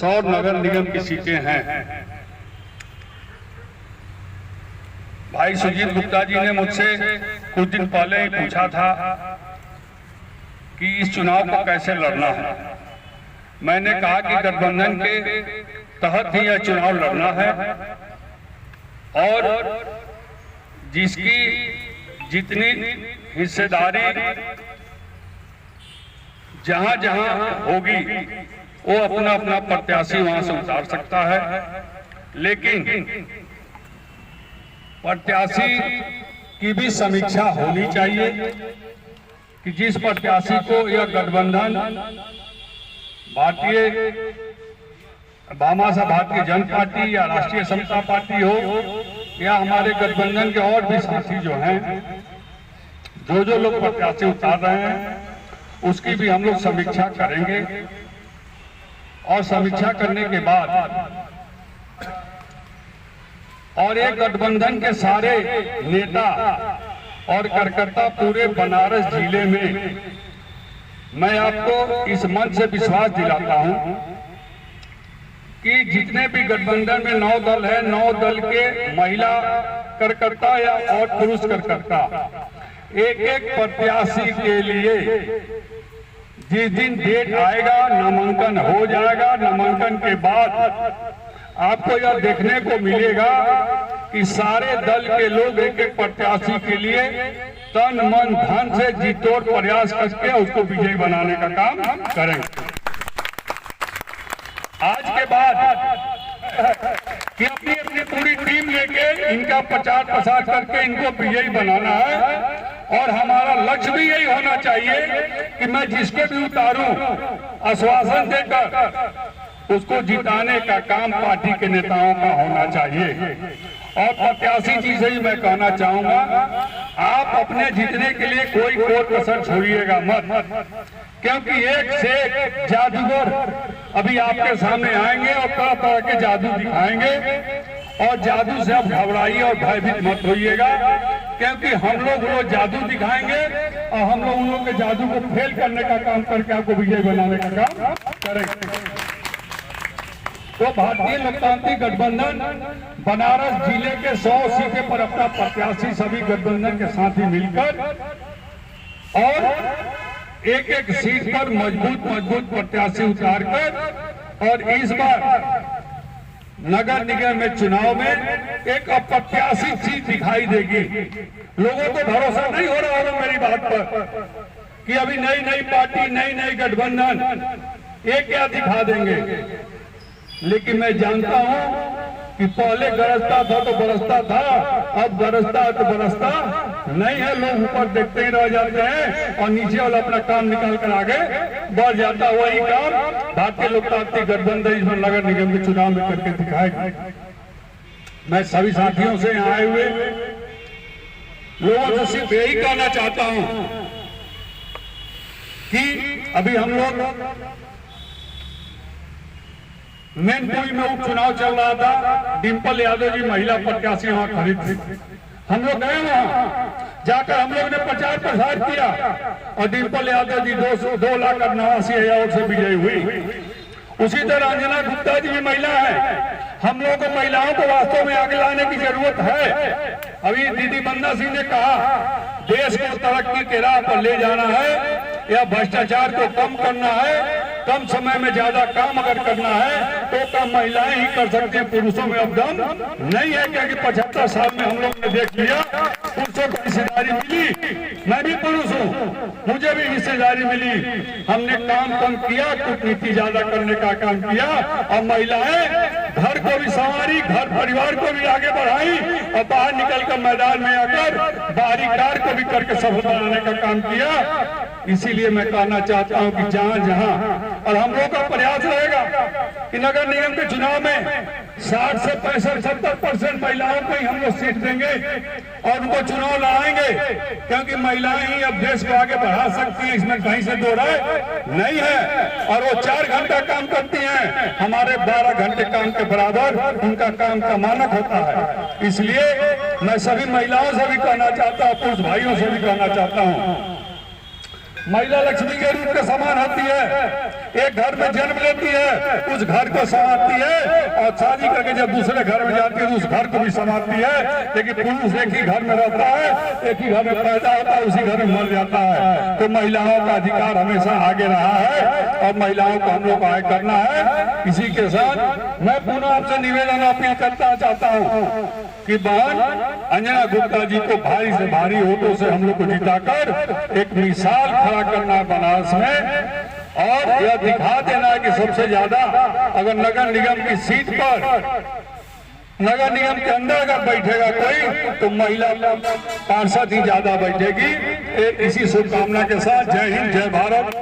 100 नगर निगम की सीटें हैं। भाई सुजीत गुप्ता जी ने मुझसे कुछ दिन पहले ही पूछा था कि इस चुनाव को कैसे लड़ना है। मैंने कहा कि गठबंधन के तहत ही यह चुनाव लड़ना है और जिसकी जितनी हिस्सेदारी जहां जहां होगी वो अपना अपना प्रत्याशी वहां से उतार सकता है, लेकिन प्रत्याशी की भी समीक्षा होनी चाहिए कि जिस प्रत्याशी को यह गठबंधन भारतीय जनता पार्टी या राष्ट्रीय समता पार्टी हो या हमारे गठबंधन के और भी साथी जो हैं, जो लोग प्रत्याशी उतार रहे हैं उसकी भी हम लोग समीक्षा करेंगे और समीक्षा करने के बाद और एक गठबंधन के सारे नेता और कार्यकर्ता पूरे बनारस जिले में मैं आपको इस मंच से विश्वास दिलाता हूं कि जितने भी गठबंधन में 9 दल है, 9 दल के महिला कार्यकर्ता या और पुरुष कार्यकर्ता एक एक प्रत्याशी के लिए जिस दिन डेट आएगा नामांकन हो जाएगा। नामांकन के बाद आपको यह देखने को मिलेगा कि सारे दल के लोग एक एक प्रत्याशी के लिए तन मन धन से जी तोड़ प्रयास करके उसको विजयी बनाने का काम करेंगे। आज के बाद कि अपनी अपनी पूरी टीम लेके इनका प्रचार प्रसार करके इनको विजयी बनाना है और हमारा लक्ष्य भी यही होना चाहिए कि मैं जिसके भी उतारूं आश्वासन देकर उसको जिताने का काम पार्टी के नेताओं का होना चाहिए। और प्रत्याशी जी से ही मैं कहना चाहूंगा, आप अपने जीतने के लिए कोई कसर छोड़िएगा मत, क्योंकि एक से एक जादूगर अभी आपके सामने आएंगे और तरह तरह के जादू दिखाएंगे और जादू से आप घबराइए और भयभीत मत होइएगा, क्योंकि हम लोग वो जादू दिखाएंगे और हम लोग उन लोगों के जादू को फेल करने का काम करके आपको विजय बनाने का काम करेंगे। तो भारतीय लोकतांत्रिक गठबंधन बनारस जिले के 100 सीटें पर अपना प्रत्याशी सभी गठबंधन के साथी मिलकर और एक एक सीट पर मजबूत प्रत्याशी उतारकर और इस बार नगर निगम में चुनाव में एक अप्रत्याशित सीट दिखाई देगी। लोगों को भरोसा नहीं हो रहा होगा मेरी बात पर कि अभी नई पार्टी नई गठबंधन ये क्या दिखा देंगे, लेकिन मैं जानता हूं कि पहले गरजता था तो बरसता था, अब गरजता तो बरसता नहीं है। लोग ऊपर देखते ही रह जाते हैं और नीचे वाला अपना काम निकाल कर आगे बढ़ जाता। वही काम भारतीय लोकतांत्रिक गठबंधन इसमें नगर निगम के चुनाव में करके दिखाएगी। मैं सभी साथियों से यहाँ आए हुए लोगों से सिर्फ यही कहना चाहता हूं कि अभी हम लोग मैनपुरी में उपचुनाव चल रहा था, डिम्पल यादव जी महिला प्रत्याशी वहां खड़ी थी। हम लोग गए वहां जाकर हम लोग ने प्रचार प्रसार किया और डिम्पल यादव जी 2,89,000 से विजयी हुई। उसी तरह अंजना गुप्ता जी भी महिला है। हम लोगों को महिलाओं को वास्तव में आगे लाने की जरूरत है। अभी दीदी वंदना सिंह ने कहा देश को तरक्की के राह पर ले जाना है या भ्रष्टाचार को कम करना है, कम समय में ज्यादा काम अगर करना है तो कम महिलाएं ही कर सकती हैं, पुरुषों में अब दम नहीं है। क्योंकि 75 साल में हम लोग ने देख लिया पुरुषों को हिस्सेदारी मिली। मैं भी पुरुष हूँ, मुझे भी हिस्सेदारी मिली। हमने काम कम किया, कूटनीति ज्यादा करने का काम किया और महिलाएं घर को भी संवारी, घर परिवार को भी आगे बढ़ाई और बाहर निकलकर मैदान में आकर बाहरी कार्य को भी करके सफल बनाने का काम किया। इसीलिए मैं कहना चाहता हूं कि जहां और हम लोगों का प्रयास रहेगा कि नगर निगम के चुनाव में 60 से 65-70% महिलाओं को ही हम लोग सीट देंगे और उनको चुनाव लड़ाएंगे, क्योंकि महिलाएं ही अब देश को आगे बढ़ा सकती हैं, इसमें कहीं से दो राय नहीं है। और वो 4 घंटा काम करती हैं, हमारे 12 घंटे काम के बराबर उनका काम का मानक होता है। इसलिए मैं सभी महिलाओं से भी कहना चाहता हूँ, पुरुष भाइयों से भी कहना चाहता हूँ, महिला लक्ष्मी के रूप के समान होती है। एक घर में जन्म लेती है, उस घर को संभालती है, और शादी करके जब दूसरे घर में जाती है तो उस घर को भी संभालती है। लेकिन पुरुष एक ही घर में रहता है, एक ही घर में पैदा होता है, उसी घर में मर जाता है। तो महिलाओं का अधिकार हमेशा आगे रहा है और महिलाओं को हम लोग को आगे करना है। इसी के साथ मैं पुनः आपसे निवेदन अपील करना चाहता हूँ कि बहन अंजना गुप्ता जी को भारी से भारी वोटों से हम लोग को जिताकर एक मिसाल खड़ा करना है बनारस में, और यह दिखा देना है कि सबसे ज्यादा अगर नगर निगम की सीट पर, नगर निगम के अंदर अगर बैठेगा कोई तो महिला पार्षद ही ज्यादा बैठेगी। इसी शुभकामना के साथ जय हिंद, जय भारत।